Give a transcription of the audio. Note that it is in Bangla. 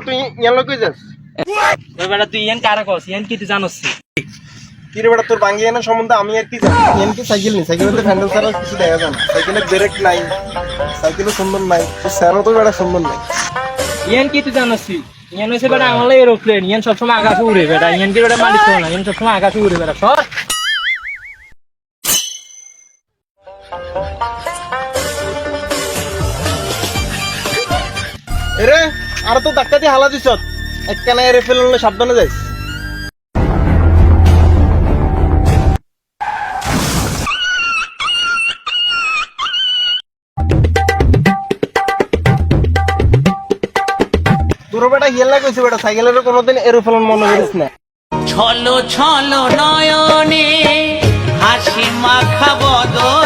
তুই ইয়ান লই কই যাস? ওই বেটা তুই ইয়ান কারা কস ইয়ান কি তুই জানোস? কি রে বেটা তোর বাঙ্গি এনে সম্বন্ধে আমি আর কি জানি? ইয়ান কি সাইকেল নি? সাইকেলের তো হ্যান্ডেল ছাড়া কিছু দেখা যায় না। সাইকেলের ব্রেক নাই, সাইকেলও সুন্দর নাই, তোর স্যারও তো বেটা সুন্দর নাই। ইয়ান কি তুই জানোস? ইয়ান হইছে বেটা আমলে এরোপ্লেন, ইয়ান সবসময় আকাশে উড়ে বেটা, ইয়ান কি বেটা মালিক না, ইয়ান সবসময় আকাশে উড়ে বেটা। সর এরে আর তো ধাক্কা দিয়ে হালা দিছ, একখানে এরে ফেললে সাবধানে যাইস। তোর বেটা হিয়াল্লা কইছে বেটা সাইকেলের কোনোদিন এরোপ্লেন মনে করিস না। ছলো ছলো নয়নে হাসি মাখা বদন